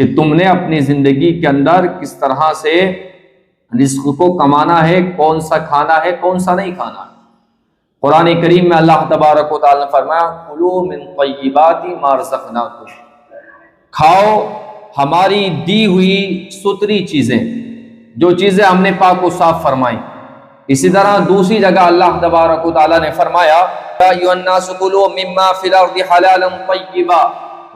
کہ تم نے اپنی زندگی کے اندر کس طرح سے رزق کو کمانا ہے، کون سا کھانا ہے، کون سا نہیں کھانا ہے۔ قرآن کریم میں اللہ تبارک و تعالی نے فرمایا کلوا من طیبات ما رزقناکم، کھاؤ ہماری دی ہوئی ستری چیزیں، جو چیزیں ہم نے پاک و صاف فرمائی۔ اسی طرح دوسری جگہ اللہ تبارک و تعالی نے فرمایا یا ایھا الناس کلوا مما فی الارض حلالا طیبا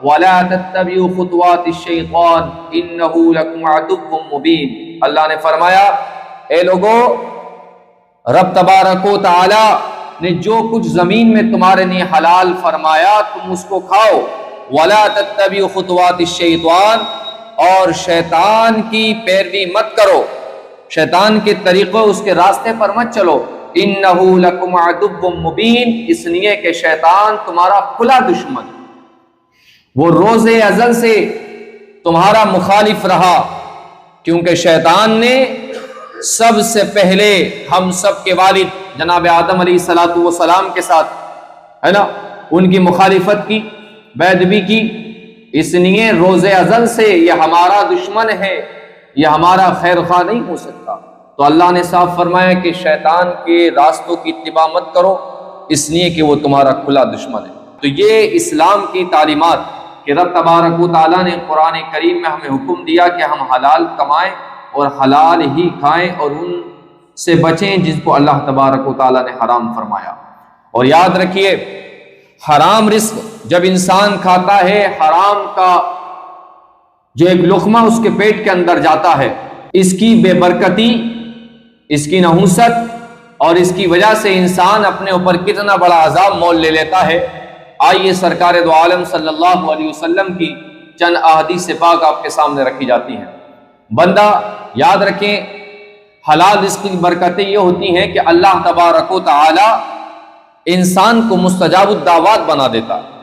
ولا تتبعوا خطوات الشیطان انہ لکم عدو مبین۔ اللہ نے فرمایا اے لوگو، رب تبارک و تعالی نے جو کچھ زمین میں تمہارے لیے حلال فرمایا تم اس کو کھاؤ، ولا تتبعوا خطوات الشیطان، اور شیطان کی پیروی مت کرو، شیطان کے طریقوں اس کے راستے پر مت چلو، انہ لکم عدو مبین، اس لیے کہ شیطان تمہارا کھلا دشمن، وہ روز ازل سے تمہارا مخالف رہا، کیونکہ شیطان نے سب سے پہلے ہم سب کے والد جناب آدم علیہ السلام کے ساتھ ہے نا ان کی مخالفت کی، بیدبی کی، اس لیے روز ازل سے یہ ہمارا دشمن ہے، یہ ہمارا خیر خواہ نہیں ہو سکتا۔ تو اللہ نے صاف فرمایا کہ شیطان کے راستوں کی اتباع مت کرو، اس لیے کہ وہ تمہارا کھلا دشمن ہے۔ تو یہ اسلام کی تعلیمات کہ رب تبارک و تعالیٰ نے قرآن کریم میں ہمیں حکم دیا کہ ہم حلال کمائیں اور حلال ہی کھائیں اور ان سے بچیں جس کو اللہ تبارک و تعالیٰ نے حرام فرمایا۔ اور یاد رکھیے حرام رزق جب انسان کھاتا ہے، حرام کا جو ایک لقمہ اس کے پیٹ کے اندر جاتا ہے، اس کی بے برکتی، اس کی نحوست اور اس کی وجہ سے انسان اپنے اوپر کتنا بڑا عذاب مول لے لیتا ہے۔ آئیے سرکار دو عالم صلی اللہ علیہ وسلم کی چند احادیث پاک آپ کے سامنے رکھی جاتی ہیں۔ بندہ یاد رکھیں حلال رزق کی برکتیں یہ ہوتی ہیں کہ اللہ تبارک و تعالی انسان کو مستجاب الدعوات بنا دیتا ہے۔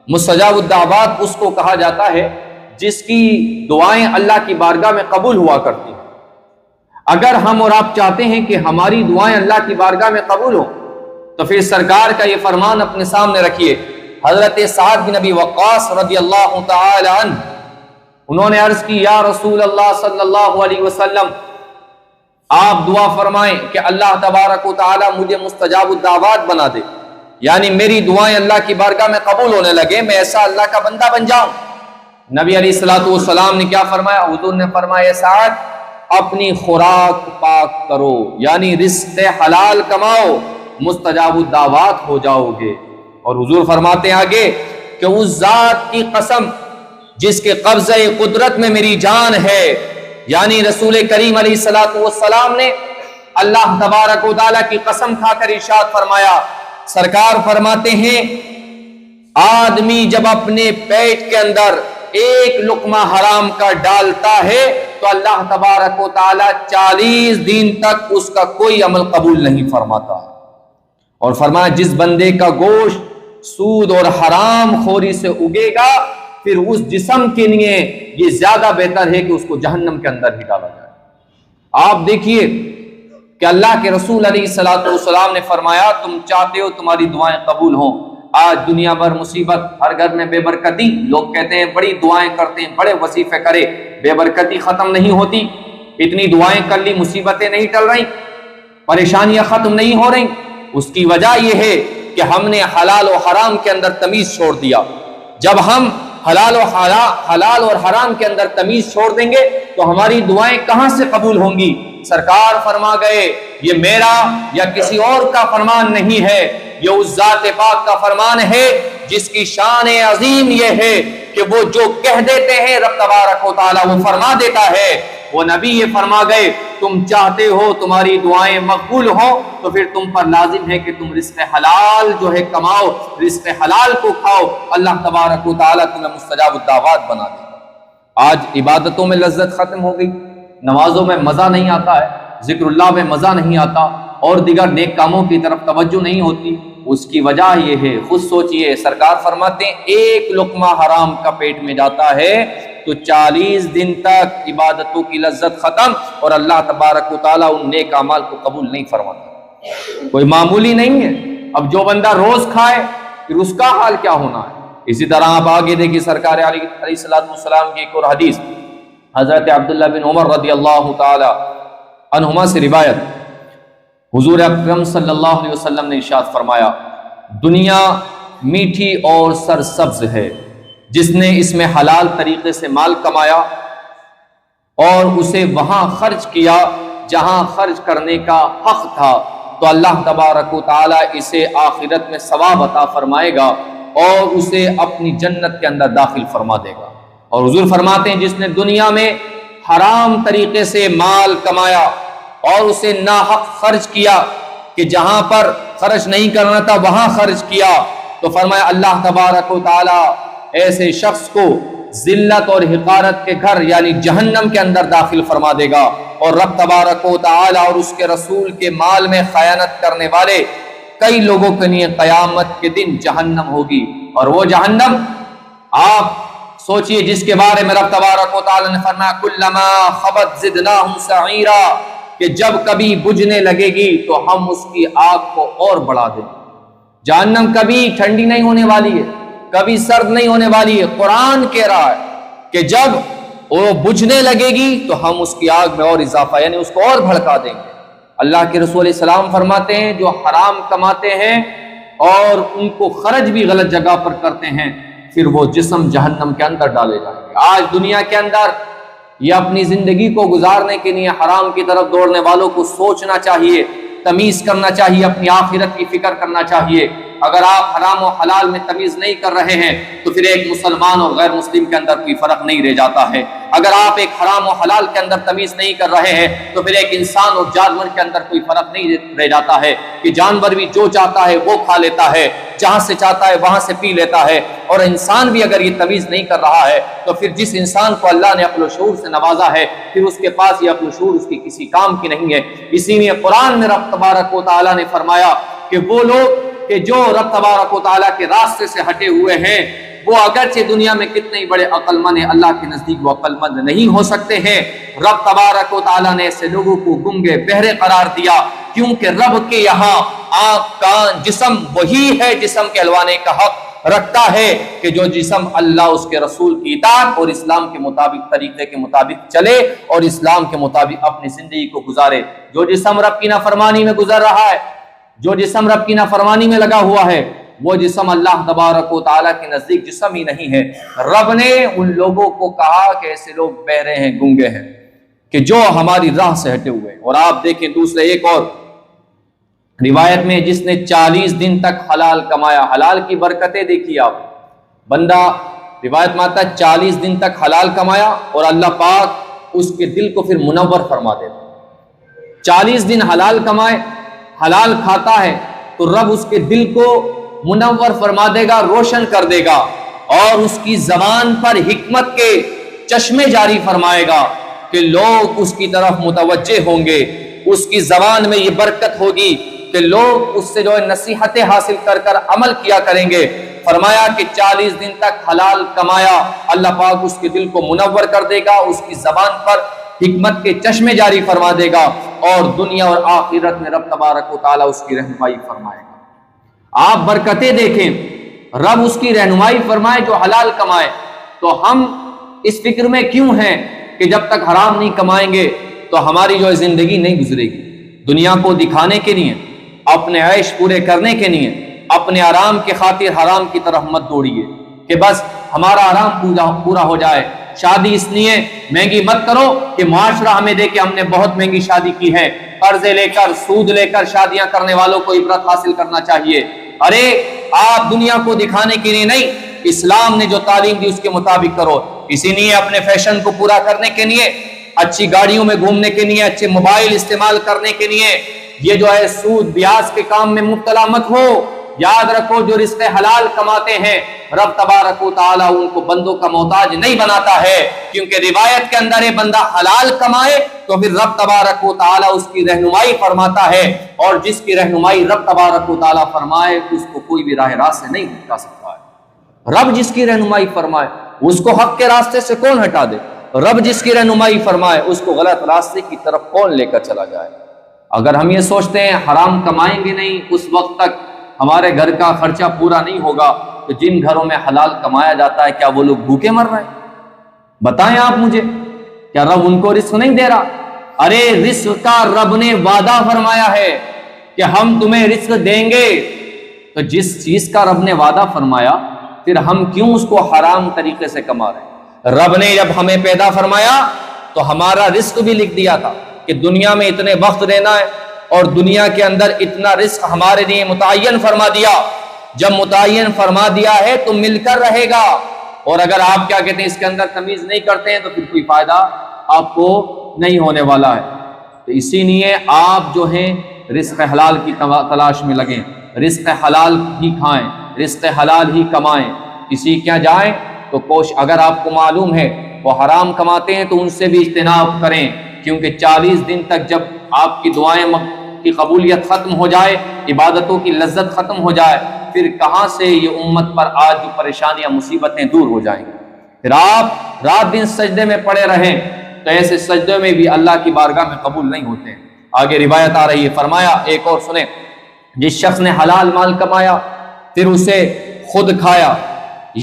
مستجاب الدعوات اس کو کہا جاتا ہے جس کی دعائیں اللہ کی بارگاہ میں قبول ہوا کرتی ہیں۔ اگر ہم اور آپ چاہتے ہیں کہ ہماری دعائیں اللہ کی بارگاہ میں قبول ہوں تو پھر سرکار کا یہ فرمان اپنے سامنے رکھیے۔ حضرت سعد بن ابی وقاص رضی اللہ تعالی عنہ انہوں نے عرض کی یا رسول اللہ صلی اللہ علیہ وسلم، آپ دعا فرمائیں کہ اللہ تبارک و تعالی مجھے مستجاب الدعوات بنا دے، یعنی میری دعائیں اللہ کی بارگاہ میں قبول ہونے لگے، میں ایسا اللہ کا بندہ بن جاؤں۔ نبی علیہ السلام نے کیا فرمایا؟ حضور نے فرمایا سعد اپنی خوراک پاک کرو، یعنی رزق حلال کماؤ، مستجاب الدعوات ہو جاؤ گے۔ اور حضور فرماتے ہیں آگے کہ اس ذات کی قسم جس کے قبضہ قدرت میں میری جان ہے، یعنی رسول کریم علیہ السلام نے اللہ تبارک و تعالیٰ کی قسم کھا کر ارشاد فرمایا، سرکار فرماتے ہیں آدمی جب اپنے پیٹ کے اندر ایک لقمہ حرام کا ڈالتا ہے تو اللہ تبارک و تعالیٰ 40 دن تک اس کا کوئی عمل قبول نہیں فرماتا۔ اور فرمایا جس بندے کا گوشت سود اور حرام خوری سے اگے گا پھر اس جسم کے لیے یہ زیادہ بہتر ہے کہ اس کو جہنم کے اندر ہی ڈالا جائے۔ آپ دیکھیے کہ اللہ کے رسول علیہ السلام نے فرمایا تم چاہتے ہو تمہاری دعائیں قبول ہوں۔ آج دنیا بھر مصیبت، ہر گھر میں بے برکتی، لوگ کہتے ہیں بڑی دعائیں کرتے ہیں، بڑے وظیفے کرے، بے برکتی ختم نہیں ہوتی، اتنی دعائیں کر لی مصیبتیں نہیں ٹل رہی، پریشانیاں ختم نہیں ہو رہی۔ اس کی وجہ یہ ہے کہ ہم نے حلال و حرام کے اندر تمیز چھوڑ دیا۔ جب ہم حلال اور حرام کے اندر تمیز چھوڑ دیں گے تو ہماری دعائیں کہاں سے قبول ہوں گی؟ سرکار فرما گئے یہ میرا یا کسی اور کا فرمان نہیں ہے، یہ اس ذات پاک کا فرمان ہے جس کی شان عظیم یہ ہے کہ وہ جو کہہ دیتے ہیں رب تبارک و تعالیٰ وہ فرما دیتا ہے۔ وہ نبی یہ فرما گئے تم چاہتے ہو تمہاری دعائیں مقبول ہوں تو پھر تم پر لازم ہے کہ تم رزق حلال جو ہے کماؤ، رزق حلال کو کھاؤ، اللہ تبارک و تعالیٰ تمہیں مستجاب الدعوات بنا دے گا۔ آج عبادتوں میں لذت ختم ہو گئی، نمازوں میں مزہ نہیں آتا ہے، ذکر اللہ میں مزہ نہیں آتا اور دیگر نیک کاموں کی طرف توجہ نہیں ہوتی۔ اس کی وجہ یہ ہے، خود سوچئے، سرکار فرماتے ہیں ایک لقمہ حرام کا پیٹ میں جاتا ہے تو 40 دن تک عبادتوں کی لذت ختم اور اللہ تبارک و تعالیٰ ان نیک اعمال کو قبول نہیں فرماتا۔ کوئی معمولی نہیں ہے۔ اب جو بندہ روز کھائے پھر اس کا حال کیا ہونا ہے۔ اسی طرح آپ آگے دیکھیے سرکار علیہ السلام کی ایک اور حدیث حضرت عبداللہ بن عمر رضی اللہ تعالی عنہما سے روایت، حضور اکرم صلی اللہ علیہ وسلم نے ارشاد فرمایا، دنیا میٹھی اور سرسبز ہے، جس نے اس میں حلال طریقے سے مال کمایا اور اسے وہاں خرچ کیا جہاں خرچ کرنے کا حق تھا، تو اللہ تبارک و تعالی اسے آخرت میں ثواب عطا فرمائے گا اور اسے اپنی جنت کے اندر داخل فرما دے گا۔ اور حضور فرماتے ہیں، جس نے دنیا میں حرام طریقے سے مال کمایا اور اسے ناحق خرچ کیا کہ جہاں پر خرچ نہیں کرنا تھا وہاں خرچ کیا، تو فرمایا اللہ تبارک و تعالی ایسے شخص کو ذلت اور حقارت کے گھر یعنی جہنم کے اندر داخل فرما دے گا، اور رب تبارک و تعالی اور اس کے رسول کے مال میں خیانت کرنے والے کئی لوگوں کے لیے قیامت کے دن جہنم ہوگی۔ اور وہ جہنم آپ سوچئے جس کے بارے میں رب تبارک و تعالی نے فرمایا کلما خبت زدناہم سعیرا، کہ جب کبھی بجھنے لگے گی تو ہم اس کی آگ کو اور بڑھا دیں گے۔ جہنم کبھی ٹھنڈی نہیں ہونے والی ہے، کبھی سرد نہیں ہونے والی ہے۔ قرآن کہہ رہا ہے کہ جب وہ بجھنے لگے گی تو ہم اس کی آگ میں اور اضافہ یعنی اس کو اور بھڑکا دیں گے۔ اللہ کے رسول علیہ السلام فرماتے ہیں، جو حرام کماتے ہیں اور ان کو خرچ بھی غلط جگہ پر کرتے ہیں، پھر وہ جسم جہنم کے اندر ڈالے جائیں گے۔ آج دنیا کے اندر یہ اپنی زندگی کو گزارنے کے لیے حرام کی طرف دوڑنے والوں کو سوچنا چاہیے، تمیز کرنا چاہیے، اپنی آخرت کی فکر کرنا چاہیے۔ اگر آپ حرام و حلال میں تمیز نہیں کر رہے ہیں تو پھر ایک مسلمان اور غیر مسلم کے اندر کوئی فرق نہیں رہ جاتا ہے۔ اگر آپ ایک حرام و حلال کے اندر تمیز نہیں کر رہے ہیں تو پھر ایک انسان اور جانور کے اندر کوئی فرق نہیں رہ جاتا ہے کہ جانور بھی جو چاہتا ہے وہ کھا لیتا ہے، جہاں سے چاہتا ہے وہاں سے پی لیتا ہے، اور انسان بھی اگر یہ تمیز نہیں کر رہا ہے تو پھر جس انسان کو اللہ نے عقل و شعور سے نوازا ہے پھر اس کے پاس یہ عقل و شعور اس کی کسی کام کی نہیں ہے۔ اسی لیے قرآن میں رب تبارک و تعالیٰ نے فرمایا کہ وہ لوگ کہ جو رب تبارک و تعالیٰ کے راستے سے ہٹے ہوئے ہیں وہ اگرچہ دنیا میں کتنے بڑے عقل مند ہیں، اللہ کے نزدیک وہ عقل مند نہیں ہو سکتے ہیں۔ رب تبارک و تعالیٰ نے ایسے لوگوں کو گنگے بہرے قرار دیا، کیونکہ رب کے یہاں آنکھ کان جسم وہی ہے جسم کہلوانے کا حق رکھتا ہے کہ جو جسم اللہ اس کے رسول کی اطاعت اور اسلام کے مطابق طریقے کے مطابق چلے اور اسلام کے مطابق اپنی زندگی کو گزارے۔ جو جسم رب کی نافرمانی میں گزر رہا ہے، جو جسم رب کی نافرمانی میں لگا ہوا ہے، وہ جسم اللہ تبارک و تعالیٰ کے نزدیک جسم ہی نہیں ہے۔ رب نے ان لوگوں کو کہا کہ ایسے لوگ بہرے ہیں، گنگے ہیں، کہ جو ہماری راہ سے ہٹے ہوئے ہیں۔ اور آپ دیکھیں دوسرے ایک اور روایت میں، جس نے 40 دن تک حلال کمایا، حلال کی برکتیں دیکھیے آپ، بندہ روایت میں آتا ہے 40 دن تک حلال کمایا اور اللہ پاک اس کے دل کو پھر منور فرما دیتا۔ 40 دن حلال کمائے، حلال کھاتا ہے تو رب اس کے دل کو منور فرما دے گا، روشن کر دے گا، اور اس کی زبان پر حکمت کے چشمے جاری فرمائے گا کہ لوگ اس کی طرف متوجہ ہوں گے۔ اس کی زبان میں یہ برکت ہوگی کہ لوگ اس سے جو ہے نصیحتیں حاصل کر عمل کیا کریں گے۔ فرمایا کہ 40 دن تک حلال کمایا، اللہ پاک اس کے دل کو منور کر دے گا، اس کی زبان پر حکمت کے چشمے جاری فرما دے گا، اور دنیا اور آخرت میں رب تبارک و تعالیٰ اس کی رہنمائی فرمائے گا۔ آپ برکتیں دیکھیں، رب اس کی رہنمائی فرمائے جو حلال کمائے۔ تو ہم اس فکر میں کیوں ہیں کہ جب تک حرام نہیں کمائیں گے تو ہماری جو زندگی نہیں گزرے گی؟ دنیا کو دکھانے کے لیے، اپنے عیش پورے کرنے کے لیے، اپنے آرام کے خاطر حرام کی طرف مت دوڑیے کہ بس ہمارا آرام پورا ہو جائے۔ شادی اس لیے مہنگی مت کرو کہ معاشرہ ہمیں دے کہ ہم نے بہت مہنگی شادی کی ہے۔ قرضے لے کر، سود لے کر شادیاں کرنے والوں کو عبرت حاصل کرنا چاہیے۔ ارے آپ دنیا کو دکھانے کے لیے نہیں، اسلام نے جو تعلیم دی اس کے مطابق کرو۔ اسی لیے اپنے فیشن کو پورا کرنے کے لیے، اچھی گاڑیوں میں گھومنے کے لیے، اچھے موبائل استعمال کرنے کے لیے یہ جو ہے سود بیاج کے کام میں مبتلا مت ہو۔ یاد رکھو جو رزق حلال کماتے ہیں رب تبارک و تعالیٰ ان کو بندوں کا محتاج نہیں بناتا ہے، کیونکہ روایت کے اندر یہ بندہ حلال کمائے تو پھر رب تبارک و تعالیٰ اس کی رہنمائی فرماتا ہے، اور جس کی رہنمائی رب تبارک و تعالیٰ فرمائے اس کو کوئی بھی راہ راست سے نہیں ہٹا سکتا ہے۔ رب جس کی رہنمائی فرمائے اس کو حق کے راستے سے کون ہٹا دے؟ رب جس کی رہنمائی فرمائے اس کو غلط راستے کی طرف کون لے کر چلا جائے؟ اگر ہم یہ سوچتے ہیں حرام کمائیں گے نہیں اس وقت تک ہمارے گھر کا خرچہ پورا نہیں ہوگا، تو جن گھروں میں حلال کمایا جاتا ہے کیا وہ لوگ بھوکے مر رہے ہیں؟ بتائیں آپ مجھے، کیا رب ان کو رزق نہیں دے رہا؟ ارے رزق کا رب نے وعدہ فرمایا ہے کہ ہم تمہیں رزق دیں گے، تو جس چیز کا رب نے وعدہ فرمایا پھر ہم کیوں اس کو حرام طریقے سے کما رہے ہیں؟ رب نے جب ہمیں پیدا فرمایا تو ہمارا رزق بھی لکھ دیا تھا کہ دنیا میں اتنے وقت رہنا ہے، اور دنیا کے اندر اتنا رزق ہمارے لیے متعین فرما دیا۔ جب متعین فرما دیا ہے تو مل کر رہے گا، اور اگر آپ کیا کہتے ہیں اس کے اندر تمیز نہیں کرتے ہیں تو پھر کوئی فائدہ آپ کو نہیں ہونے والا ہے۔ تو اسی لیے آپ جو ہیں رزق حلال کی تلاش میں لگیں، رزق حلال ہی کھائیں، رزق حلال ہی کمائیں، کسی کیا جائیں تو اگر آپ کو معلوم ہے وہ حرام کماتے ہیں تو ان سے بھی اجتناب کریں، کیونکہ 40 دن تک جب آپ کی دعائیں کی قبولیت ختم ہو جائے، عبادتوں کی لذت ختم ہو جائے، پھر کہاں سے یہ امت پر آج جو پریشانیاں مصیبتیں دور ہو جائیں گی؟ پھر آپ رات دن سجدے میں پڑے رہیں تو ایسے سجدے میں بھی اللہ کی بارگاہ میں قبول نہیں ہوتے ہیں۔ آگے روایت آ رہی ہے، فرمایا ایک اور سنیں، جس شخص نے حلال مال کمایا پھر اسے خود کھایا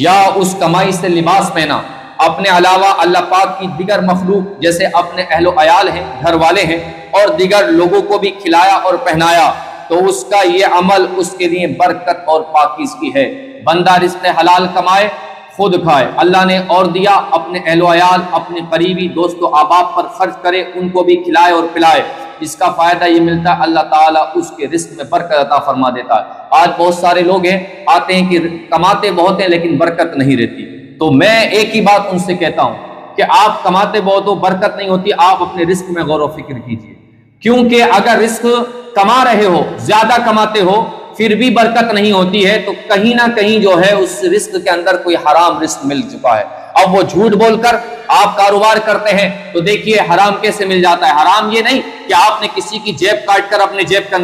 یا اس کمائی سے لباس پہنا، اپنے علاوہ اللہ پاک کی دیگر مخلوق جیسے اپنے اہل و عیال ہیں، گھر والے ہیں، اور دیگر لوگوں کو بھی کھلایا اور پہنایا، تو اس کا یہ عمل اس کے لیے برکت اور پاکیزگی ہے۔ بندہ رزق حلال کمائے، خود کھائے، اللہ نے اور دیا، اپنے اہل و عیال، اپنے قریبی دوست و احباب پر خرچ کرے، ان کو بھی کھلائے اور پلائے، اس کا فائدہ یہ ملتا ہے اللہ تعالیٰ اس کے رزق میں برکت عطا فرما دیتا ہے۔ آج بہت سارے لوگ ہیں آتے ہیں کہ کماتے بہت ہیں لیکن برکت نہیں رہتی، تو میں ایک ہی بات ان سے کہتا ہوں کہ آپ کماتے بہت ہو، برکت نہیں ہوتی، آپ اپنے رزق میں غور و فکر کیجئے، کیونکہ اگر رزق کما رہے ہو، زیادہ کماتے ہو، پھر بھی برکت نہیں ہوتی ہے تو کہیں نہ کہیں جو ہے اس رزق کے اندر کوئی حرام رزق مل چکا ہے۔ اب وہ جھوٹ بول کر آپ کاروبار کرتے ہیں تو دیکھیے حرام کیسے مل جاتا ہے۔ حرام یہ نہیں کہ آپ نے کسی کی جیب کاٹ کر اپنے جیب کے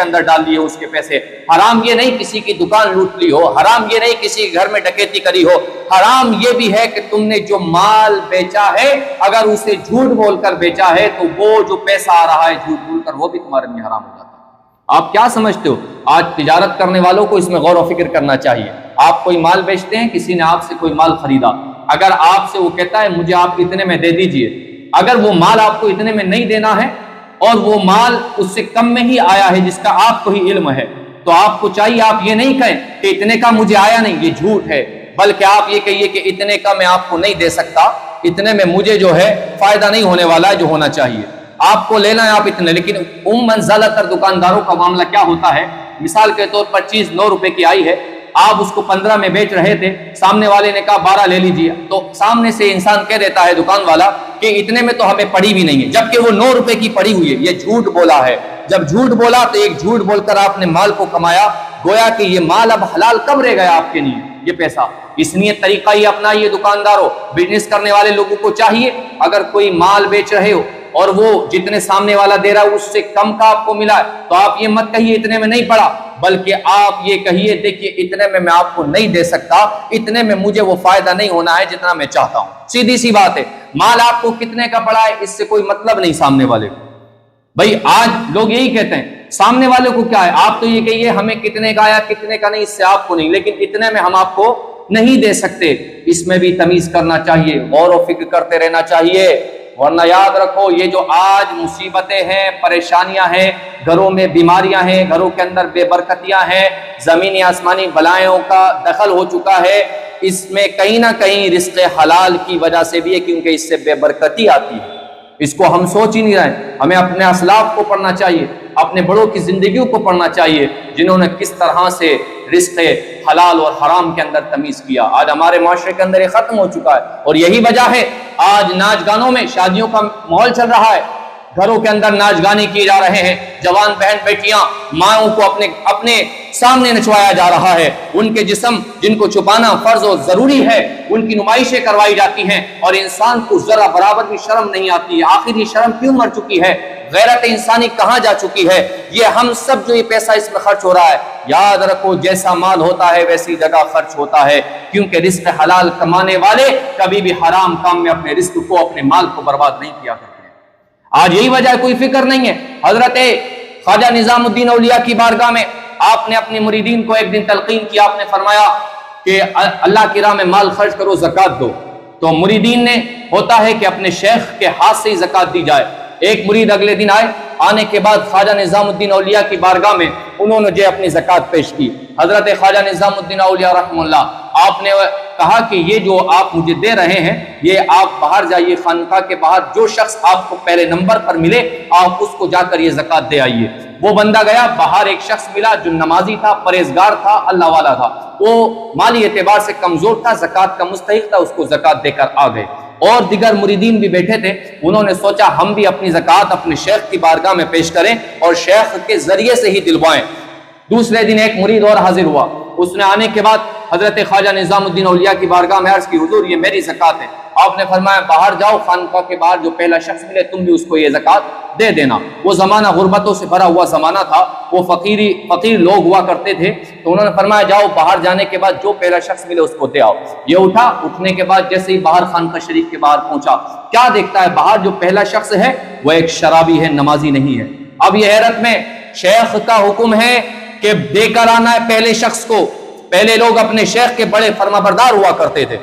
اندر ڈال لیے اس کے پیسے، حرام یہ نہیں کسی کی دکان لوٹ لی ہو، حرام یہ نہیں کسی کے گھر میں ڈکیتی کری ہو، حرام یہ بھی ہے کہ تم نے جو مال بیچا ہے اگر اسے جھوٹ بول کر بیچا ہے تو وہ جو پیسہ آ رہا ہے جھوٹ بول کر وہ بھی تمہارے لیے حرام ہو جاتا ہے۔ آپ کیا سمجھتے ہو؟ آج تجارت کرنے والوں کو اس میں غور و فکر کرنا چاہیے۔ آپ کوئی مال بیچتے ہیں، کسی نے آپ سے کوئی مال خریدا، اگر آپ سے وہ کہتا ہے مجھے آپ اتنے میں دے دیجئے، اگر وہ مال آپ کو اتنے میں نہیں دینا ہے اور وہ مال اس سے کم میں ہی آیا ہے جس کا آپ کو ہی علم ہے، تو آپ کو چاہیے آپ یہ نہیں کہیں کہ اتنے کا مجھے آیا نہیں، یہ جھوٹ ہے، بلکہ آپ یہ کہیے کہ اتنے کا میں آپ کو نہیں دے سکتا، اتنے میں مجھے جو ہے فائدہ نہیں ہونے والا ہے جو ہونا چاہیے، آپ کو لینا ہے آپ اتنے۔ لیکن زیادہ تر دکانداروں کا معاملہ کیا ہوتا ہے، مثال کے طور پر چیز 9 روپے کی آئی ہے، آپ اس کو 15 میں بیچ رہے تھے، سامنے والے نے کہا 12 لے لیجیے، تو سامنے سے انسان کہہ دیتا ہے دکان والا کہ اتنے میں تو ہمیں پڑی بھی نہیں ہے، جبکہ وہ 9 روپے کی پڑی ہوئی ہے، یہ جھوٹ بولا ہے۔ جب جھوٹ بولا تو ایک جھوٹ بول کر آپ نے مال کو کمایا، گویا کہ یہ مال اب حلال کب رہ گیا آپ کے لیے یہ پیسہ۔ اس لیے طریقہ یہ اپنائیے دکانداروں، بزنس کرنے والے لوگوں کو چاہیے اگر کوئی مال بیچ رہے ہو اور وہ جتنے سامنے والا دے رہا ہے اس سے کم کا آپ کو ملا ہے تو آپ یہ مت کہیے اتنے میں نہیں پڑا، بلکہ آپ یہ کہیے دیکھیے اتنے میں آپ کو نہیں دے سکتا، اتنے میں مجھے وہ فائدہ نہیں ہونا ہے جتنا میں چاہتا ہوں۔ سیدھی سی بات ہے، مال آپ کو کتنے کا پڑا ہے اس سے کوئی مطلب نہیں سامنے والے کو۔ بھائی آج لوگ یہی کہتے ہیں سامنے والے کو کیا ہے، آپ تو یہ کہیے ہمیں کتنے کا آیا کتنے کا نہیں، اس سے آپ کو نہیں، لیکن اتنے میں ہم آپ کو نہیں دے سکتے۔ اس میں بھی تمیز کرنا چاہیے، غور و فکر کرتے رہنا چاہیے، ورنہ یاد رکھو یہ جو آج مصیبتیں ہیں، پریشانیاں ہیں، گھروں میں بیماریاں ہیں، گھروں کے اندر بے برکتیاں ہیں، زمینی آسمانی بلائیوں کا دخل ہو چکا ہے، اس میں کہیں نہ کہیں رزق حلال کی وجہ سے بھی ہے، کیونکہ اس سے بے برکتی آتی ہے۔ اس کو ہم سوچ ہی نہیں رہے۔ ہمیں اپنے اسلاف کو پڑھنا چاہیے، اپنے بڑوں کی زندگیوں کو پڑھنا چاہیے، جنہوں نے کس طرح سے رزق حلال اور حرام کے اندر تمیز کیا۔ آج ہمارے معاشرے کے اندر یہ ختم ہو چکا ہے، اور یہی وجہ ہے آج ناچ گانوں میں شادیوں کا ماحول چل رہا ہے، گھروں کے اندر ناچ گانے کیے جا رہے ہیں، جوان بہن بیٹیاں ماؤں کو اپنے سامنے نچوایا جا رہا ہے، ان کے جسم جن کو چھپانا فرض و ضروری ہے ان کی نمائشیں کروائی جاتی ہیں، اور انسان کو ذرا برابر بھی شرم نہیں آتی ہے۔ آخر یہ شرم کیوں مر چکی ہے، غیرت انسانی کہاں جا چکی ہے؟ یہ ہم سب جو یہ پیسہ اس میں خرچ ہو رہا ہے، یاد رکھو جیسا مال ہوتا ہے ویسی جگہ خرچ ہوتا ہے، کیونکہ رزق حلال کمانے والے کبھی بھی حرام کام میں اپنے رزق کو اپنے مال کو برباد نہیں کیا کرتے۔ آج یہی وجہ کوئی فکر نہیں ہے۔ حضرت خواجہ نظام الدین اولیاء کی بارگاہ میں آپ نے اپنے مریدین کو ایک دن تلقین کیا، آپ نے فرمایا کہ اللہ کی راہ میں مال خرچ کرو، زکوٰۃ دو۔ تو مریدین نے ہوتا ہے کہ اپنے شیخ کے ہاتھ سے ہی زکات دی جائے۔ ایک مرید اگلے دن آئے، آنے کے بعد خواجہ نظام الدین اولیاء کی بارگاہ میں انہوں نے جو اپنی زکات پیش کی۔ حضرت خواجہ نظام الدین اولیاء رحمہ اللہ، آپ نے کہا کہ یہ جو آپ مجھے دے رہے ہیں، یہ آپ باہر جائیے، خانقاہ کے باہر جو شخص آپ کو پہلے نمبر پر ملے آپ اس کو جا کر یہ زکات دے آئیے۔ وہ بندہ گیا، باہر ایک شخص ملا جو نمازی تھا، پرہیزگار تھا، اللہ والا تھا، وہ مالی اعتبار سے کمزور تھا، زکات کا مستحق تھا، اس کو زکات دے کر آ گئے۔ اور دیگر مریدین بھی بیٹھے تھے، انہوں نے سوچا ہم بھی اپنی زکات اپنے شیخ کی بارگاہ میں پیش کریں اور شیخ کے ذریعے سے ہی دلوائیں۔ دوسرے دن ایک مرید اور حاضر ہوا، اس نے آنے کے بعد حضرت خواجہ نظام الدین اولیاء کی بارگاہ میں عرض کی، حضور یہ میری زکات ہے۔ آپ نے فرمایا باہر جاؤ، خانقاہ کے باہر جو پہلا شخص ملے تم بھی اس کو یہ زکات دے دینا۔ وہ زمانہ غربتوں سے بھرا ہوا زمانہ تھا، وہ فقیر لوگ ہوا کرتے تھے، تو انہوں نے فرمایا جاؤ، باہر جانے کے بعد جو پہلا شخص ملے اس کو دے آؤ۔ یہ اٹھا، اٹھنے کے بعد جیسے ہی باہر خانقاہ شریف کے باہر پہنچا، کیا دیکھتا ہے باہر جو پہلا شخص ہے وہ ایک شرابی ہے، نمازی نہیں ہے۔ اب یہ حیرت میں، شیخ کا حکم ہے کہ دے کر آنا ہے پہلے شخص کو، پہلے لوگ اپنے شیخ کے بڑے فرما بردار ہوا کرتے تھے،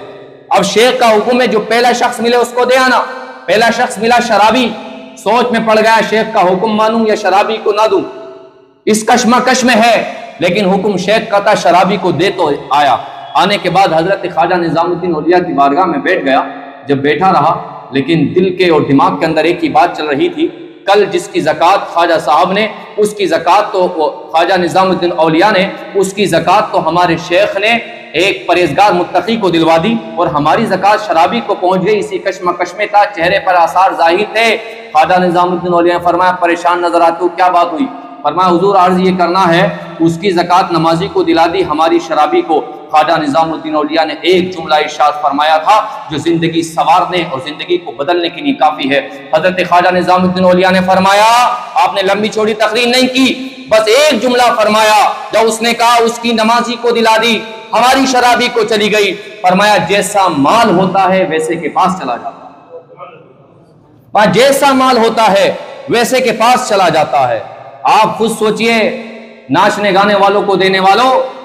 اب شیخ کا حکم ہے جو پہلا شخص ملے اس کو دے آنا۔ پہلا شخص ملا شرابی، سوچ میں پڑ گیا شیخ کا حکم مانوں یا شرابی کو نہ دوں، اس کشمکش میں ہے، لیکن حکم شیخ کا تھا، شرابی کو دے تو آیا۔ آنے کے بعد حضرت خواجہ نظام الدین اولیاء کی بارگاہ میں بیٹھ گیا، جب بیٹھا رہا لیکن دل کے اور دماغ کے اندر ایک ہی بات چل رہی تھی، کل جس کی زکات خواجہ صاحب نے، اس کی زکات تو خواجہ نظام الدین اولیاء نے، اس کی زکات تو ہمارے شیخ نے ایک پرہیزگار متقی کو دلوا دی، اور ہماری زکات شرابی کو پہنچ گئی۔ اسی کشمکش میں تھا، چہرے پر آثار ظاہر تھے۔ خواجہ نظام الدین اولیاء نے فرمایا پریشان نظر آتے ہو، کیا بات ہوئی؟ فرمایا حضور عرض یہ کرنا ہے، اس کی زکات نمازی کو دلا دی، ہماری شرابی کو۔ خواجہ نظام الدین اولیاء نے ایک جملہ ارشاد فرمایا تھا جو زندگی سنوارنے اور زندگی کو بدلنے کے لیے کافی ہے۔ حضرت خواجہ نظام الدین اولیاء نے فرمایا، آپ نے لمبی چوڑی تقریر نہیں کی، بس ایک جملہ فرمایا، جب اس نے کہا اس کی نمازی کو دلا دی، ہماری شرابی کو چلی گئی، فرمایا جیسا مال ہوتا ہے ویسے کے پاس چلا جاتا ہے، جیسا مال ہوتا ہے ویسے کے پاس چلا جاتا ہے۔ آپ خود سوچئے، ناچنے گانے والوں کو دینے والوں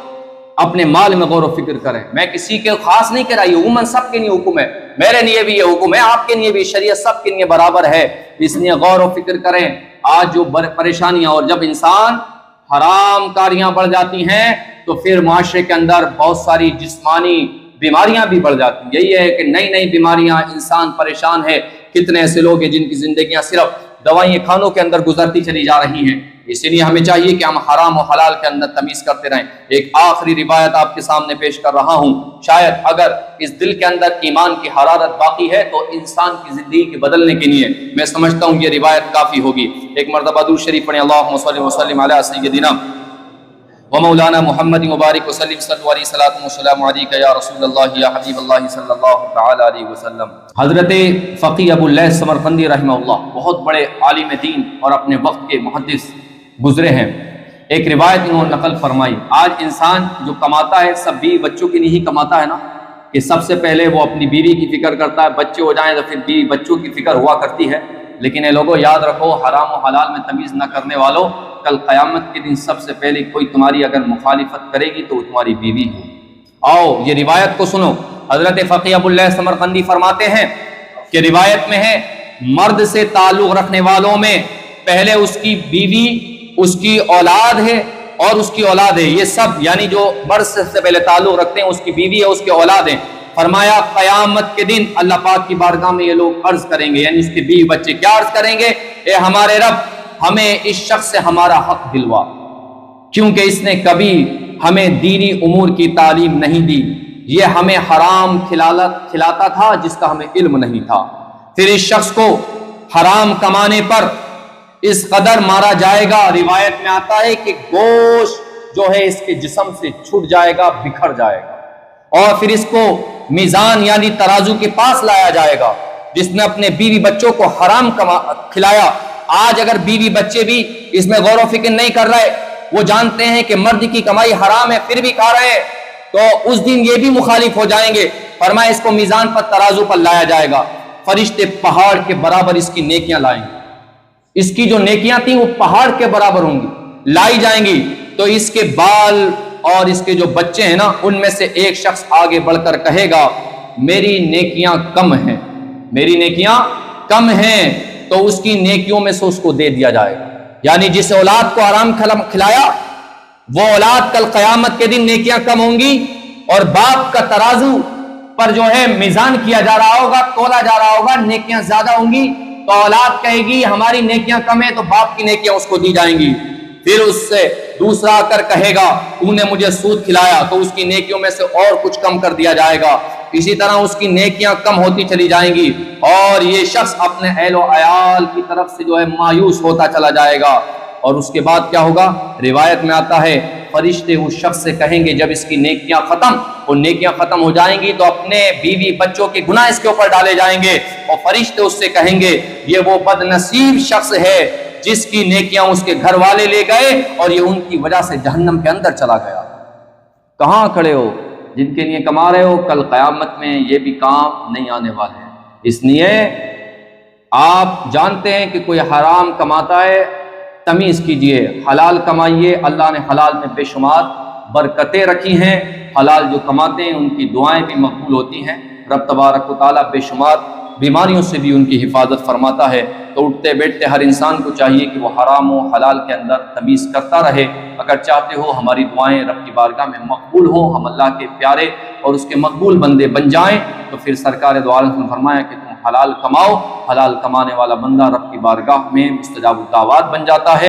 اپنے مال میں غور و فکر کریں۔ میں کسی کے خاص نہیں کہہ رہا، یہ عموماً سب کے لیے حکم ہے، میرے لیے بھی یہ حکم ہے، آپ کے لیے بھی، شریعت سب کے لیے برابر ہے، اس لیے غور و فکر کریں۔ آج جو پریشانیاں، اور جب انسان حرام کاریاں بڑھ جاتی ہیں تو پھر معاشرے کے اندر بہت ساری جسمانی بیماریاں بھی بڑھ جاتی ہیں۔ یہی ہے کہ نئی نئی بیماریاں، انسان پریشان ہے۔ کتنے ایسے لوگ ہیں جن کی زندگیاں صرف دوائیں کھانوں کے اندر گزرتی چلی جا رہی ہیں۔ اسی لیے ہمیں چاہیے کہ ہم حرام و حلال کے اندر تمیز کرتے رہیں۔ ایک آخری روایت آپ کے سامنے پیش کر رہا ہوں، شاید اگر اس دل کے اندر ایمان کی حرارت باقی ہے تو انسان کی زندگی کے بدلنے کے لیے میں سمجھتا ہوں یہ روایت کافی ہوگی۔ ایک مرتبہ درود شریف پڑھیں، اللہم صلی وسلم علی سیدنا و مولانا محمد مبارک وسلم، صلو علیہ الصلوۃ والسلام علیک یا رسول اللہ یا حبیب اللہ صلی اللہ تعالی علیہ وسلم۔ حضرت فقی ابو اللیث سمرقندی رحمہ اللہ بہت بڑے عالم دین اور اپنے وقت کے محدث گزرے ہیں۔ ایک روایت انہوں نے نقل فرمائی، آج انسان جو کماتا ہے سب بیوی بچوں کے لیے ہی کماتا ہے نا، کہ سب سے پہلے وہ اپنی بیوی کی فکر کرتا ہے، بچے ہو جائیں تو پھر بیوی بچوں کی فکر ہوا کرتی ہے۔ لیکن اے لوگوں یاد رکھو، حرام و حلال میں تمیز نہ کرنے والوں، کل قیامت کے دن سب سے پہلے کوئی تمہاری اگر مخالفت کرے گی تو وہ تمہاری بیوی ہو۔ آؤ یہ روایت کو سنو۔ حضرت فقی ابو اللیث سمرقندی فرماتے ہیں کہ روایت میں ہے، مرد سے تعلق رکھنے والوں میں پہلے اس کی بیوی، اس کی اولاد ہے اور اس کی اولاد ہے، یہ سب یعنی جو مرد سے پہلے تعلق رکھتے ہیں اس کی بیوی ہے، اس کے اولاد ہیں۔ فرمایا قیامت کے دن اللہ پاک کی بارگاہ میں یہ لوگ عرض کریں گے، یعنی اس کے بیوی بچے کیا عرض کریں گے؟ اے ہمارے رب، ہمیں اس شخص سے ہمارا حق دلوا، کیونکہ اس نے کبھی ہمیں دینی امور کی تعلیم نہیں دی، یہ ہمیں حرام کھلاتا تھا جس کا ہمیں علم نہیں تھا۔ پھر اس شخص کو حرام کمانے پر اس قدر مارا جائے گا، روایت میں آتا ہے کہ گوشت جو ہے اس کے جسم سے چھٹ جائے گا، بکھر جائے گا، اور پھر اس کو میزان یعنی ترازو کے پاس لایا جائے گا۔ جس نے اپنے بیوی بچوں کو حرام کھلایا، آج اگر بیوی بچے بھی اس میں غور و فکر نہیں کر رہے، وہ جانتے ہیں کہ مرد کی کمائی حرام ہے پھر بھی کھا رہے ہیں، تو اس دن یہ بھی مخالف ہو جائیں گے۔ فرمایا اس کو میزان پر ترازو پر لایا جائے گا، فرشتے پہاڑ کے برابر اس کی نیکیاں لائیں گے، اس کی جو نیکیاں تھیں وہ پہاڑ کے برابر ہوں گی، لائی جائیں گی، تو اس کے بال اور اس کے جو بچے ہیں نا، ان میں سے ایک شخص آگے بڑھ کر کہے گا میری نیکیاں کم ہیں، میری نیکیاں کم ہیں، تو اس کی نیکیوں میں سے اس کو دے دیا جائے گا۔ یعنی جس اولاد کو حرام کھلایا وہ اولاد کل قیامت کے دن نیکیاں کم ہوں گی، اور باپ کا ترازو پر جو ہے میزان کیا جا رہا ہوگا، تولا جا رہا ہوگا، نیکیاں زیادہ ہوں گی، تو اولاد کہے گی ہماری نیکیاں کم ہیں، تو باپ کی نیکیاں اس کو دی جائیں گی۔ پھر اس سے دوسرا آ کر کہے گا تو نے مجھے سود کھلایا، تو اس کی نیکیوں میں سے اور کچھ کم کر دیا جائے گا۔ اسی طرح اس کی نیکیاں کم ہوتی چلی جائیں گی، اور یہ شخص اپنے اہل و عیال کی طرف سے جو ہے مایوس ہوتا چلا جائے گا۔ اور اس کے بعد کیا ہوگا؟ روایت میں آتا ہے فرشتے اس شخص سے کہیں گے جب اس کی نیکیاں ختم ہو جائیں گی تو اپنے بیوی بچوں کے گناہ اس کے اوپر ڈالے جائیں گے، اور فرشتے اس سے کہیں گے یہ وہ بد نصیب شخص ہے جس کی نیکیاں اس کے گھر والے لے گئے اور یہ ان کی وجہ سے جہنم کے اندر چلا گیا۔ کہاں کھڑے ہو؟ جن کے لیے کما رہے ہو، کل قیامت میں یہ بھی کام نہیں آنے والے ہیں۔ اس لیے آپ جانتے ہیں کہ کوئی حرام کماتا ہے، تمیز کیجئے، حلال کمائیے۔ اللہ نے حلال میں بے شمار برکتیں رکھی ہیں، حلال جو کماتے ہیں ان کی دعائیں بھی مقبول ہوتی ہیں۔ رب تبارک و تعالیٰ بے شمار بیماریوں سے بھی ان کی حفاظت فرماتا ہے۔ تو اٹھتے بیٹھتے ہر انسان کو چاہیے کہ وہ حرام و حلال کے اندر تمیز کرتا رہے۔ اگر چاہتے ہو ہماری دعائیں رب کی بارگاہ میں مقبول ہوں، ہم اللہ کے پیارے اور اس کے مقبول بندے بن جائیں، تو پھر سرکار دو عالم نے فرمایا کہ تم حلال کماؤ، حلال کمانے والا بندہ رب کی بارگاہ میں مستجاب الدعوات بن جاتا ہے۔